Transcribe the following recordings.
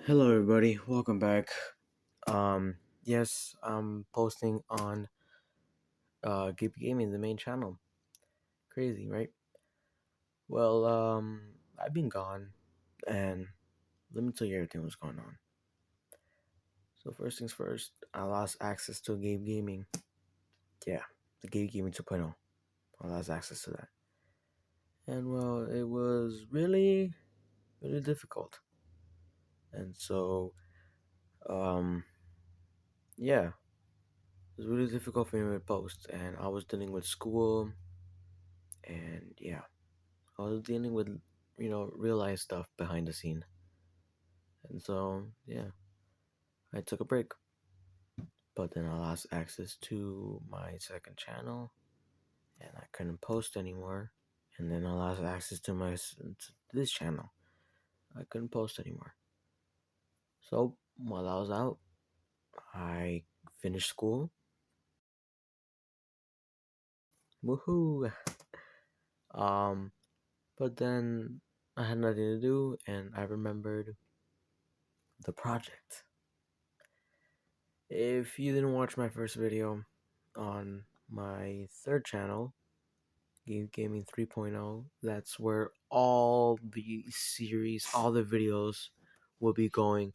Hello everybody, welcome back. Yes, I'm posting on Gib Gaming, the main channel. Crazy, right? Well, I've been gone, and let me tell you everything what's going on. So first things first, I lost access to Gib Gaming. Yeah, the Gib Gaming 2.0. I lost access to that, and well, it was really, really difficult. And so, um, yeah, it was really difficult for me to post, and I was dealing with school, and yeah. I was dealing with, real life stuff behind the scene. And so, yeah, I took a break. But then I lost access to my second channel and I couldn't post anymore. And then I lost access to to this channel. I couldn't post anymore. So while I was out, I finished school. Woohoo! Um, but then I had nothing to do and I remembered the project. If you didn't watch my first video on my third channel, Game Gaming 3.0, that's where all the series, all the videos will be going.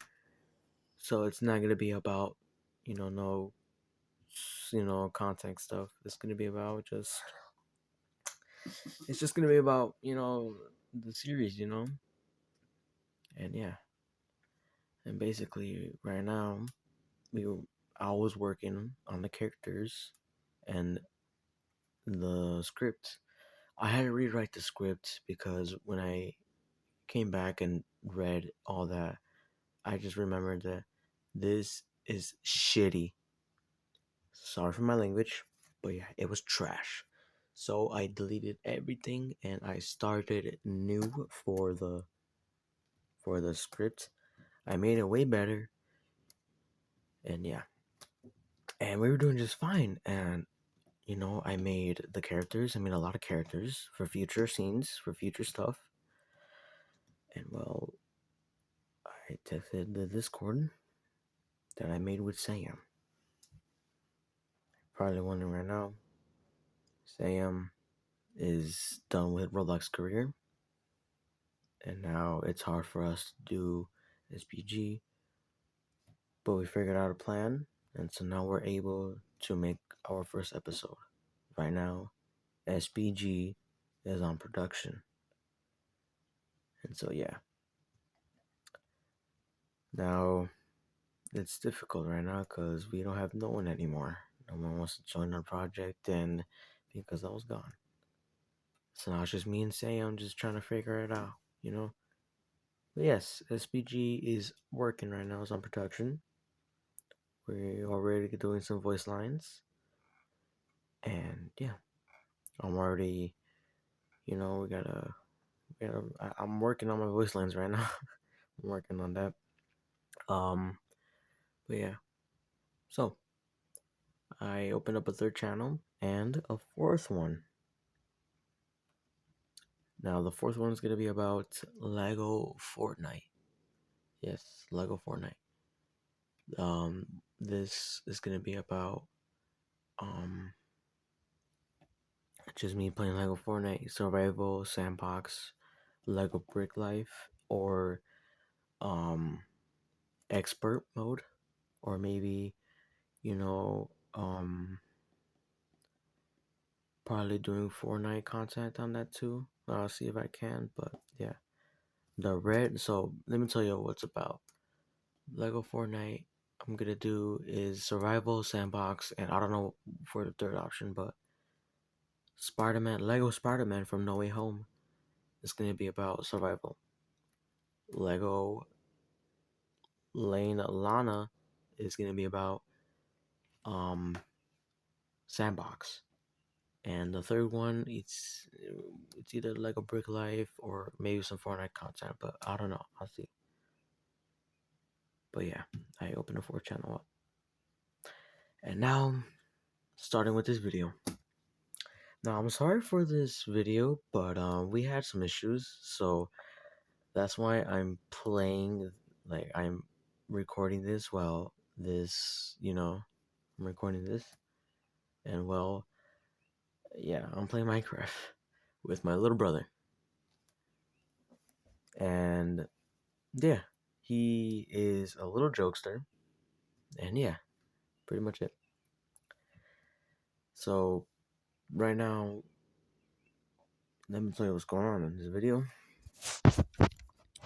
So it's not gonna be about, no, content stuff. It's gonna be about it's just gonna be about, the series, and yeah. And basically, right now, we, I was working on the characters and the script. I had to rewrite the script because when I came back and read all that, I just remembered that this is shitty. Sorry for my language, but yeah, it was trash. So I deleted everything and I started new for the script. I made it way better, and yeah, and we were doing just fine. And I made the characters. I made a lot of characters for future scenes, for future stuff. And well, I texted the Discord that I made with Sam. Probably wondering right now, Sam is done with Roblox career, and now it's hard for us to do SPG, but we figured out a plan, and so now we're able to make our first episode. Right now, SPG is on production, and so yeah. Now it's difficult right now because we don't have no one anymore. No one wants to join our project, and because I was gone, so now it's just me and Sam just trying to figure it out, But yes, SPG is working right now. It's on production. We're already doing some voice lines, and yeah, I'm already, I'm working on my voice lines right now. I'm working on that. But yeah, so I opened up a third channel and a fourth one. Now the fourth one is gonna be about Lego Fortnite. Yes, Lego Fortnite. This is gonna be about um just me playing Lego Fortnite survival sandbox, Lego Brick Life, or um expert mode, or maybe you know probably doing Fortnite content on that too. I'll see if I can, but yeah, the red. So let me tell you what's about Lego Fortnite. I'm gonna do is survival sandbox, and I don't know for the third option, but Spider-Man, Lego Spider-Man from No Way Home is gonna be about survival. Lego Lane Lana is gonna be about um sandbox. And the third one, it's either Lego Brick Life or maybe some Fortnite content, but I don't know. I'll see. But yeah, I opened a fourth channel up, and now starting with this video. Now I'm sorry for this video, but we had some issues, so that's why I'm playing Like I'm recording this while this, I'm recording this, and well, yeah, I'm playing Minecraft with my little brother, and yeah, he is a little jokester, and yeah, pretty much it. So right now, let me tell you what's going on in this video.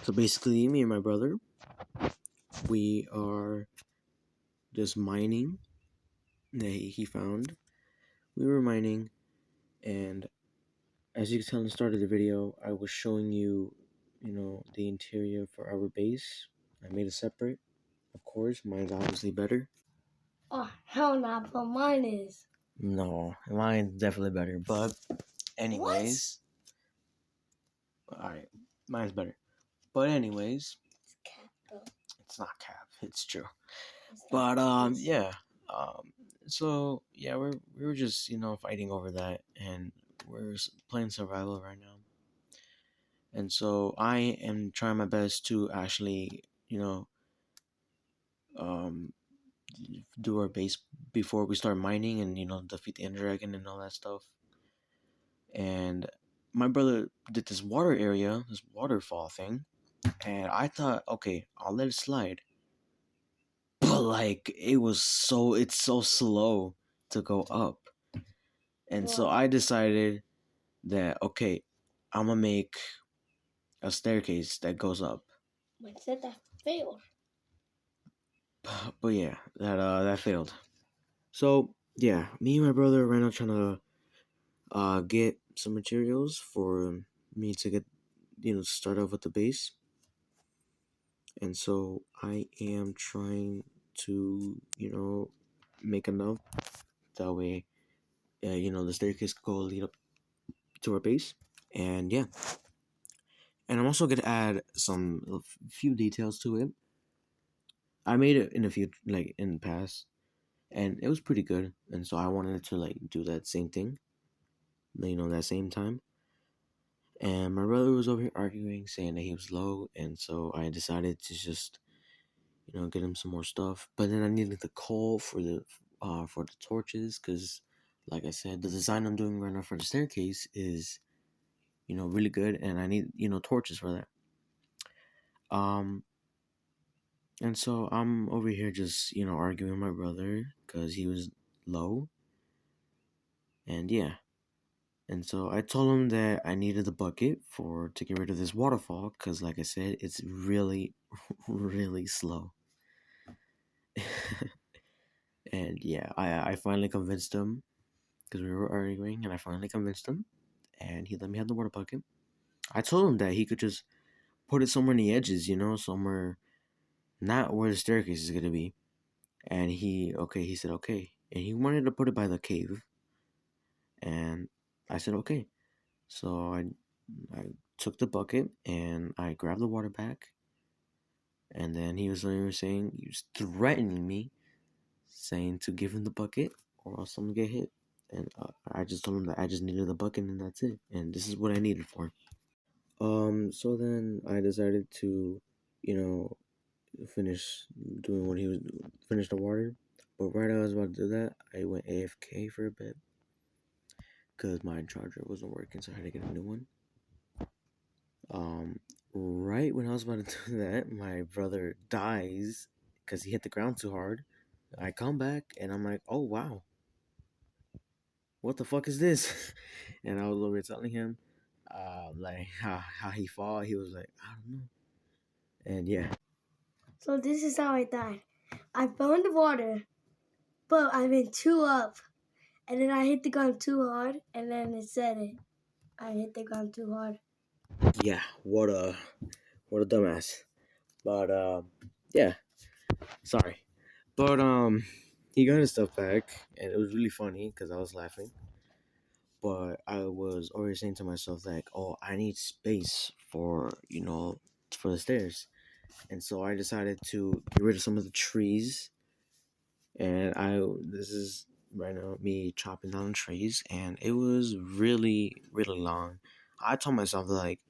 So basically, me and my brother, we are just mining that he found. We were mining, and as you can tell in the start of the video, I was showing you, the interior for our base. I made it separate. Of course, mine's obviously better. Oh, hell no, but mine is. No, mine's definitely better. But anyways, alright, mine's better. But anyways, It's cat, though. it's not cap. It's true. It's But not yeah. So yeah, we were just fighting over that, and we're playing survival right now. And so I am trying my best to actually um do our base before we start mining, and defeat the end dragon and all that stuff. And my brother did this water area, this waterfall thing, and I thought, okay, I'll let it slide. But like it's so slow to go up. And so I decided that, okay, I'm gonna make a staircase that goes up. Mine said that failed. But yeah, that failed. So yeah, me and my brother right now trying to get some materials for me to get start off with the base. And so I am trying to make enough that way the staircase could go lead up to our base. And yeah, and I'm also gonna add some few details to it. I made it in a few like in the past, and it was pretty good. And so I wanted to like do that same thing, that same time. And my brother was over here arguing, saying that he was low, and so I decided to just get him some more stuff. But then I needed the coal for the torches, because like I said, the design I'm doing right now for the staircase is really good, and I need torches for that. Um, and so I'm over here just arguing with my brother because he was low, and yeah. And so I told him that I needed the bucket to get rid of this waterfall, because like I said, it's really, really slow. And yeah, I finally convinced him, because we were arguing, and I finally convinced him, and he let me have the water bucket. I told him that he could just put it somewhere in the edges, somewhere not where the staircase is gonna be. And he said okay, and he wanted to put it by the cave, and I said okay. So I took the bucket and I grabbed the water back, and then he was saying, he was threatening me, saying to give him the bucket or else I'm gonna get hit. And I just told him that I just needed the bucket and that's it. And this is what I needed for. So then I decided to, you know, finish doing what he was finish the water. But right as I was about to do that, I went AFK for a bit because my charger wasn't working, so I had to get a new one. Right when I was about to do that, my brother dies because he hit the ground too hard. I come back and I'm like, oh wow, what the fuck is this? And I was over telling him, like how he fought. He was like, I don't know. And yeah. So this is how I died. I fell in the water, but I went two up, and then I hit the ground too hard, and then it said it. I hit the ground too hard. Yeah, what a dumbass. But yeah, sorry. But he got his stuff back, and it was really funny because I was laughing. But I was always saying to myself like, oh, I need space for the stairs, and so I decided to get rid of some of the trees. And this is right now me chopping down trees, and it was really really long. I told myself like,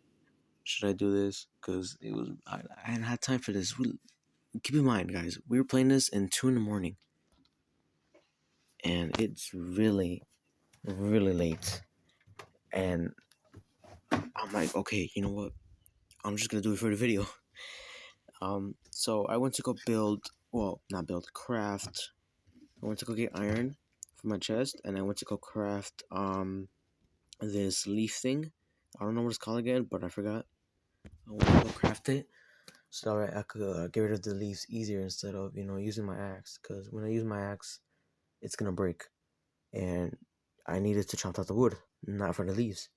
should I do this? Because I hadn't had time for this. Keep in mind, guys, we were playing this in 2 in the morning, and it's really, really late. And I'm like, okay, you know what? I'm just gonna do it for the video. So I went to go not build, craft. I went to go get iron for my chest, and I went to go craft this leaf thing. I don't know what it's called again, but I forgot. I went to go craft it so that I could get rid of the leaves easier instead of using my axe. Because when I use my axe, it's gonna break, and I needed to chop out the wood, not for the leaves.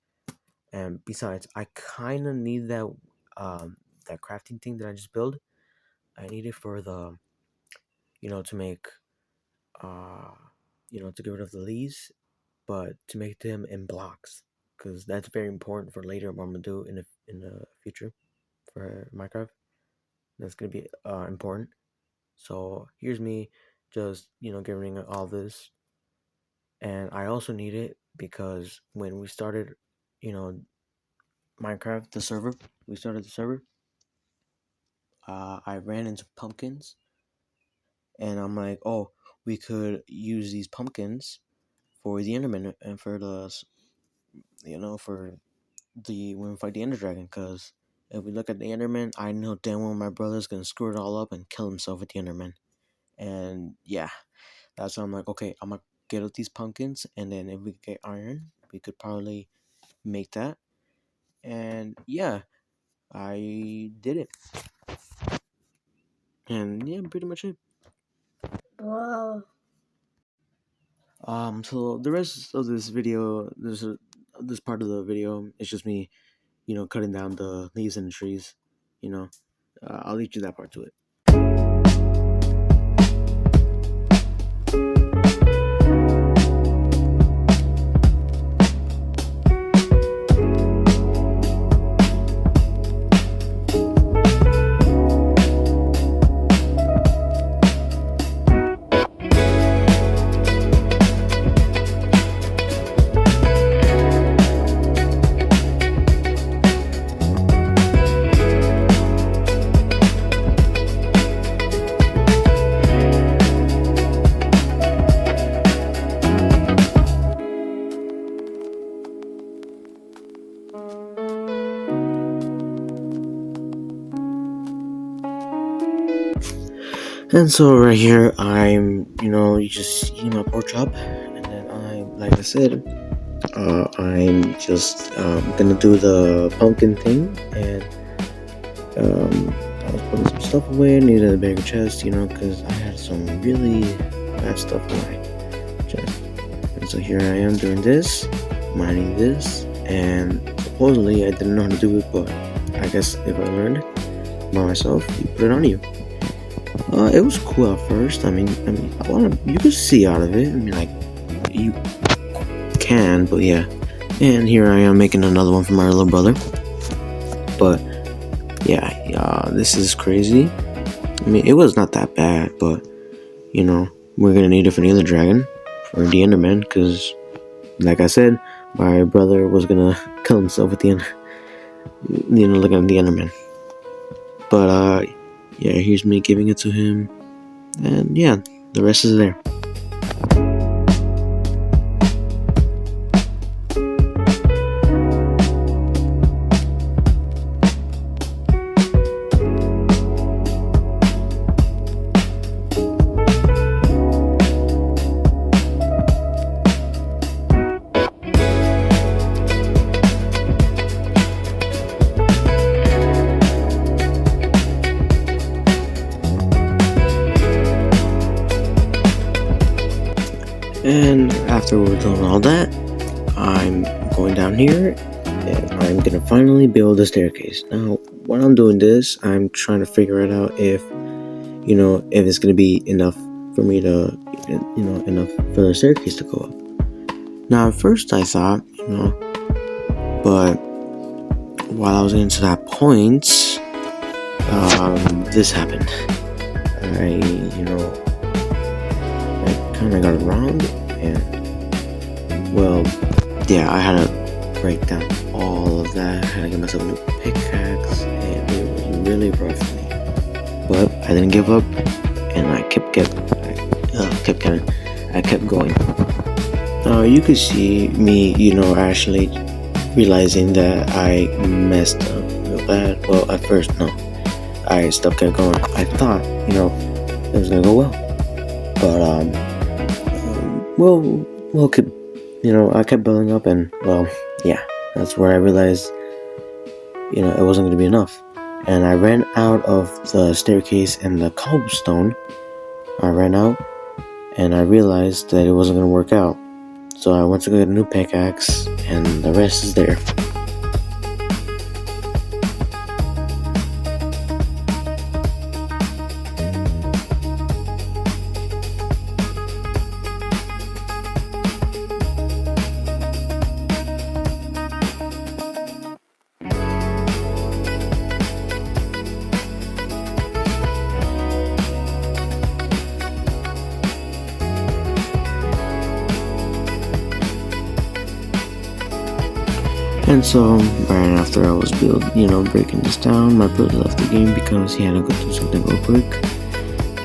And besides, I kind of need that crafting thing that I just built. I need it for the to make to get rid of the leaves, but to make them in blocks, because that's very important for later what I'm gonna do in the future for Minecraft. That's gonna be important. So here's me just getting rid of all this, and I also need it because when we started, you know, Minecraft we started the server. I ran into pumpkins, and I'm like, oh, we could use these pumpkins for the Enderman and for for the when we fight the Ender Dragon. Because if we look at the Enderman, I know damn well my brother's gonna screw it all up and kill himself with the Enderman. And yeah, that's why I'm like, okay, I'm gonna get out these pumpkins, and then if we get iron, we could probably make that. And yeah, I did it. And yeah, pretty much it. Wow. So the rest of this video, this part of the video, is just me, cutting down the leaves and the trees. I'll leave you that part to it. And so right here, I'm, you just eating my pork chop, and then like I said, I'm just gonna do the pumpkin thing, and I was putting some stuff away. I needed a bigger chest, because I had some really bad stuff in my chest. And so here I am doing this, mining this, and supposedly I didn't know how to do it, but I guess if I learned by myself, you put it on you. It was cool at first. I mean, you could see out of it. I mean, like, you can, but yeah. And here I am making another one for my little brother. But yeah, this is crazy. I mean, it was not that bad, but we're gonna need it for the other dragon, for the Enderman, because, like I said, my brother was gonna kill himself at the end. Looking at the Enderman. But yeah, here's me giving it to him, and yeah, the rest is there. And after we're done all that, I'm going down here, and I'm gonna finally build a staircase. Now, while I'm doing this, I'm trying to figure it out if it's gonna be enough for me to, enough for the staircase to go up. Now, at first I thought, but while I was getting to that point, this happened. I kind of got it wrong, and well, yeah, I had a breakdown. all of that. I had to get myself a new pickaxe, and it was really rough for me. But I didn't give up, and I kept going. You could see me, actually realizing that I messed up real bad. Well, at first, no, I still kept going. I thought, it was gonna go well, but I kept building up, and well, yeah, that's where I realized, it wasn't gonna be enough, and I ran out of the staircase and the cobblestone. I ran out, and I realized that it wasn't gonna work out. So I went to get a new pickaxe, and the rest is there. And so, right after I was breaking this down, my brother left the game because he had to go do something real quick.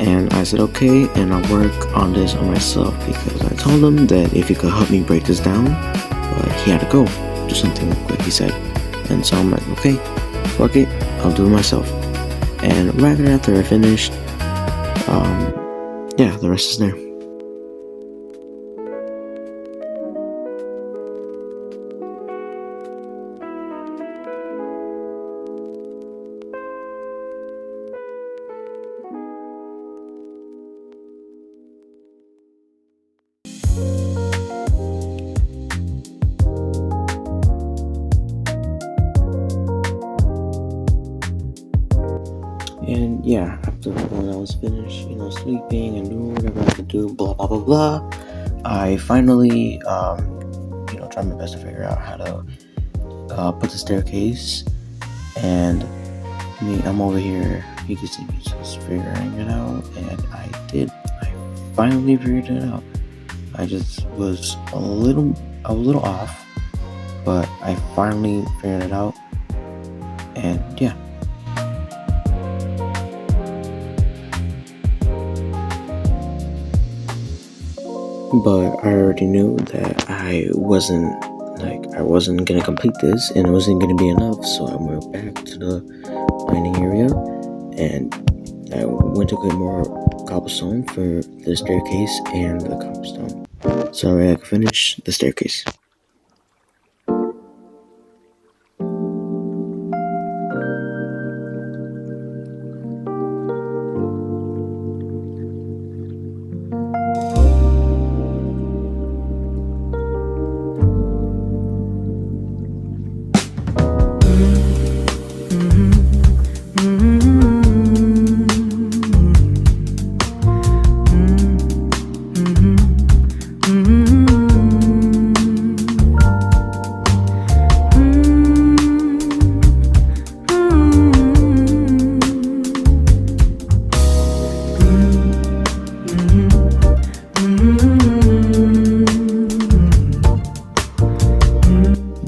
And I said, okay, and I'll work on this on myself, because I told him that if he could help me break this down, but he had to go do something real quick, he said. And so I'm like, okay, fuck it, I'll do it myself. And right after I finished, the rest is there. And yeah, after when I was finished, sleeping and doing whatever I had to do, blah blah blah blah, I finally, tried my best to figure out how to put the staircase. And I'm over here. You can see me just figuring it out, and I did. I finally figured it out. I just was a little off, but I finally figured it out, and yeah. But I already knew that I wasn't gonna complete this, and it wasn't gonna be enough. So I went back to the mining area, and I went to get more cobblestone for the staircase and the cobblestone, so I could finish the staircase.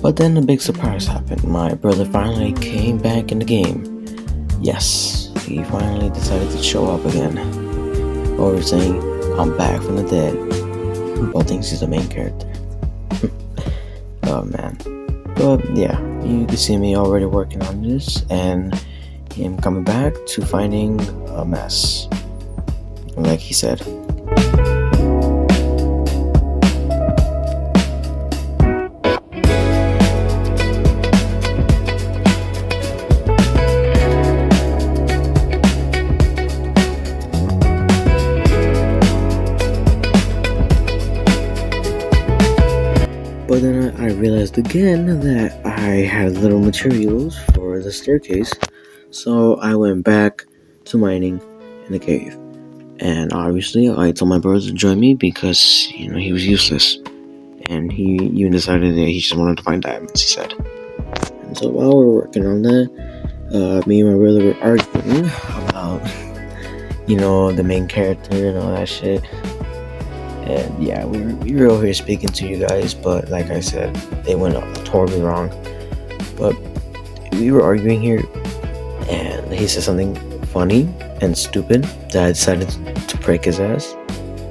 But then a big surprise happened. My brother finally came back in the game. Yes, he finally decided to show up again. Or saying, I'm back from the dead. Both thinks he's the main character. Oh man. But yeah, you can see me already working on this, and him coming back to finding a mess. Like he said. But then I realized again that I had little materials for the staircase, so I went back to mining in the cave. And obviously, I told my brother to join me because, he was useless. And he even decided that he just wanted to find diamonds, he said. And so while we were working on that, me and my brother were arguing about, the main character and all that shit. And yeah, we were over here speaking to you guys, but like I said, they went totally wrong. But we were arguing here, and he said something funny and stupid that I decided to break his ass.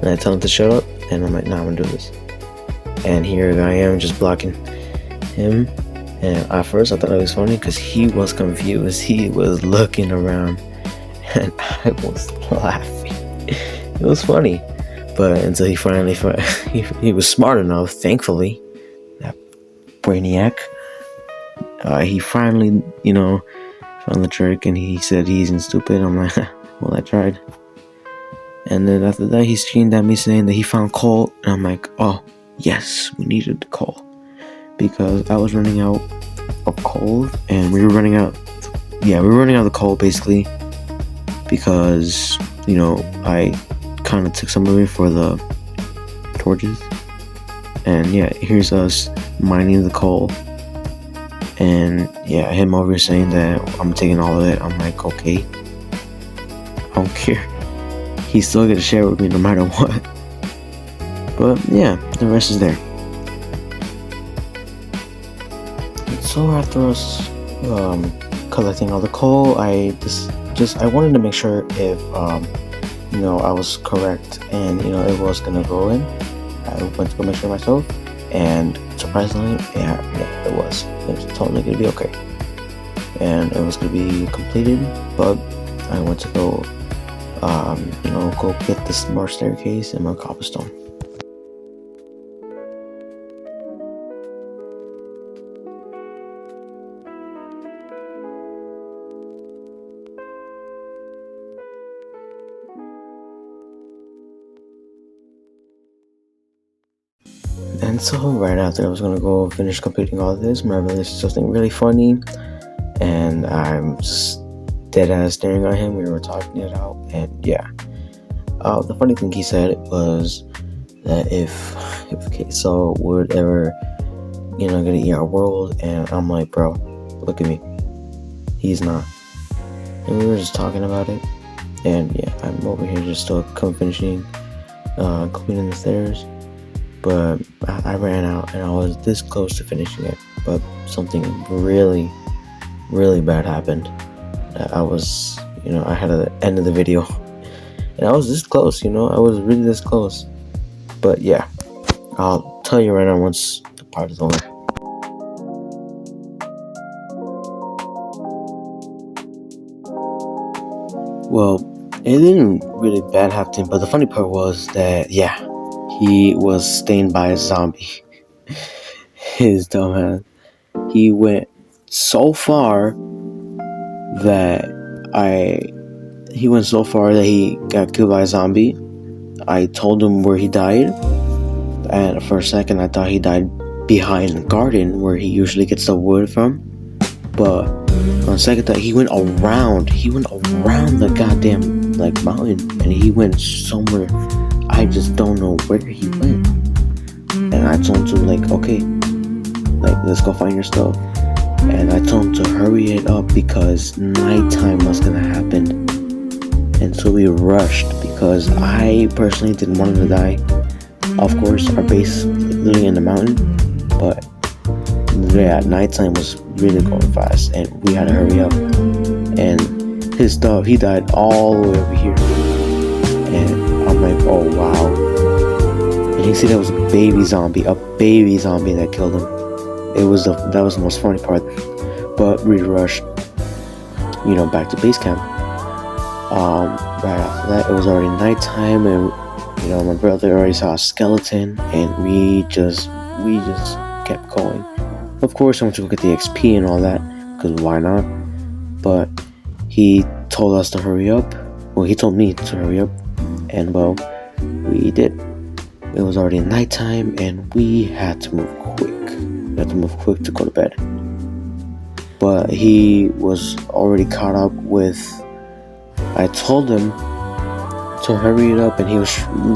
And I tell him to shut up, and I'm like, nah, I'm gonna do this. And here I am just blocking him. And at first I thought it was funny because he was confused. He was looking around, and I was laughing. It was funny. But until he finally, he was smart enough, thankfully, that brainiac. He finally, found the trick, and he said he's stupid. I'm like, well, I tried. And then after that, he screamed at me saying that he found coal, and I'm like, oh, yes, we needed the coal. Because I was running out of coal, and we were running out of coal, basically, because, I kind of took some of it for the torches. And yeah, here's us mining the coal. And yeah, him over saying that I'm taking all of it. I'm like, okay, I don't care. He's still gonna share with me no matter what. But yeah, the rest is there. So after us collecting all the coal, I wanted to make sure if I was correct, and it was gonna go in. I went to go make sure myself, and surprisingly, yeah, it was. It was totally gonna be okay, and it was gonna be completed. But I went to go, go get this more staircase and more cobblestone. And so right after I was gonna go finish completing all of this, my brother said something really funny, and I'm just dead ass staring at him. We were talking it out, and yeah. The funny thing he said was that if Queso would ever, gonna eat our world, and I'm like, bro, look at me. He's not. And we were just talking about it, and yeah, I'm over here just still finishing cleaning the stairs. But I ran out, and I was this close to finishing it, but something really, really bad happened. I was, I had the end of the video, and I was this close, I was really this close. But yeah, I'll tell you right now once the part is over. Well, it didn't really bad happen, but the funny part was that, yeah, he was stained by a zombie. His dumbass. He went so far that he got killed by a zombie. I told him where he died, and for a second I thought he died behind the garden where he usually gets the wood from. But on second thought, he went around the goddamn mountain, and he went somewhere. I just don't know where he went. And I told him to okay, let's go find your stuff. And I told him to hurry it up because nighttime was gonna happen. And so we rushed because I personally didn't want him to die. Of course, our base literally in the mountain, but yeah, nighttime was really going fast, and we had to hurry up. And his stuff, he died all the way over here. And I'm like, oh wow. And you see that was a baby zombie that killed him. That was the most funny part. But we rushed, back to base camp. Right after that, it was already nighttime, and my brother already saw a skeleton, and we just kept going. Of course, I went to go get the XP and all that, because why not? But he told us to hurry up. Well, he told me to hurry up, and well, we did. It was already nighttime, and we had to move quick. To go to bed. But he was already caught up with. I told him to hurry it up, and he was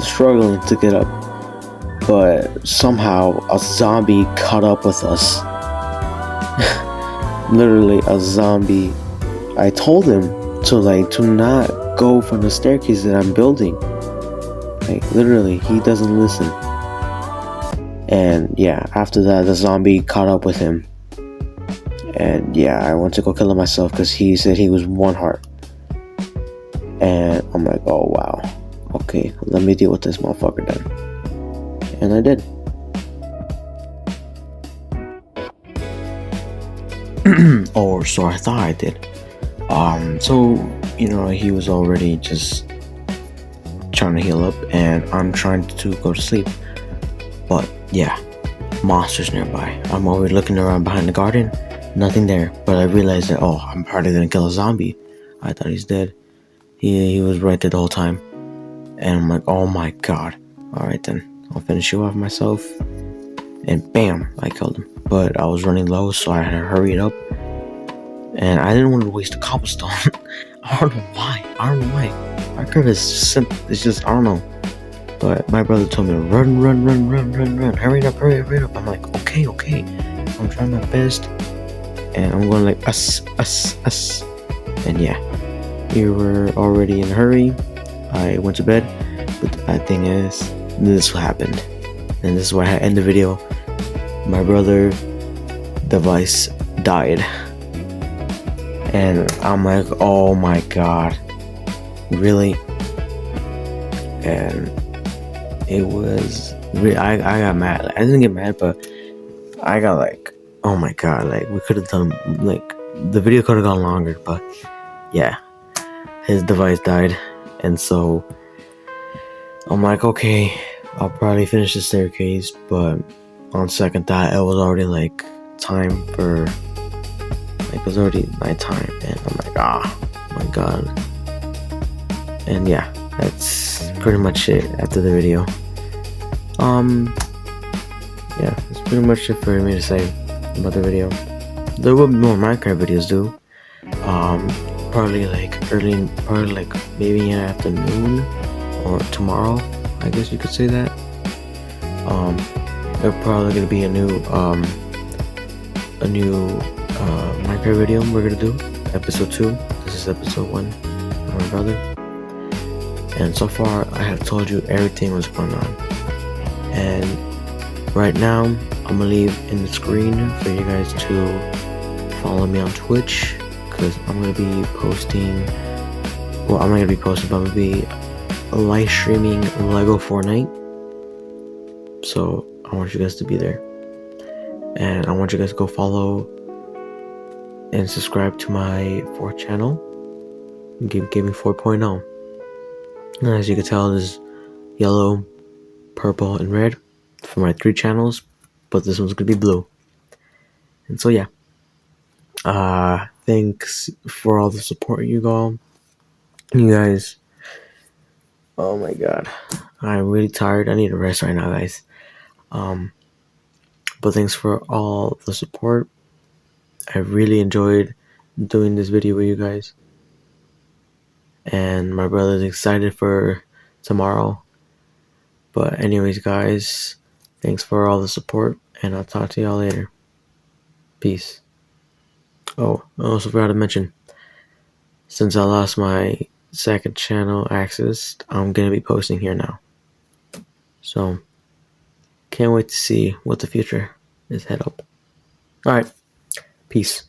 struggling to get up. But somehow a zombie caught up with us. Literally a zombie. I told him to not go from the staircase that I'm building. Literally, he doesn't listen. And yeah, after that, the zombie caught up with him. And yeah, I went to go kill him myself because he said he was one heart. And I'm like, oh wow, okay, let me deal with this motherfucker then. And I did. Or so I thought I did. So he was already just trying to heal up, and I'm trying to go to sleep. But yeah, monsters nearby. I'm already looking around behind the garden, nothing there. But I realized that I'm probably gonna kill a zombie. I thought he's dead. He was right there the whole time, and I'm like, oh my god. All right then, I'll finish you off myself, and bam, I killed him. But I was running low, so I had to hurry it up, and I didn't want to waste a cobblestone. I don't know why. Minecraft is simple. It's just I don't know. But my brother told me to run. Hurry up. I'm like, okay. I'm trying my best. And I'm going like, us. And yeah, we were already in a hurry. I went to bed. But the bad thing is, this happened. And this is why I end the video. My brother device died. And I'm like, oh my god. Really? And it was really, I got mad. I didn't get mad, but I got like, oh my god, like we could have done, like the video could have gone longer, but yeah, his device died. And so I'm like, okay, I'll probably finish the staircase, but on second thought, it was already like time for, like it was already nighttime, and I'm like, my god. And yeah, that's pretty much it after the video. Yeah, that's pretty much it for me to say about the video. There will be more Minecraft videos, though. Probably like maybe in the afternoon or tomorrow. I guess you could say that. There's probably gonna be a new Minecraft video we're gonna do, episode 2. This is episode 1 with my brother. And so far, I have told you everything was going on. And right now, I'm gonna leave in the screen for you guys to follow me on Twitch, because I'm gonna be posting. Well, I'm not gonna be posting, but I'm gonna be live streaming Lego Fortnite. So I want you guys to be there, and I want you guys to go follow and subscribe to my 4th channel, Gaming 4.0. And as you can tell, there's yellow, purple, and red for my 3 channels, but this one's gonna be blue. And so yeah, thanks for all the support you guys. Oh my god, I'm really tired. I need a rest right now, guys. But thanks for all the support. I really enjoyed doing this video with you guys, and my brother's excited for tomorrow. But anyways, guys, thanks for all the support, and I'll talk to y'all later. Peace. Oh, I also forgot to mention, since I lost my 2nd channel access, I'm gonna be posting here now. So, can't wait to see what the future is head up. Alright, peace.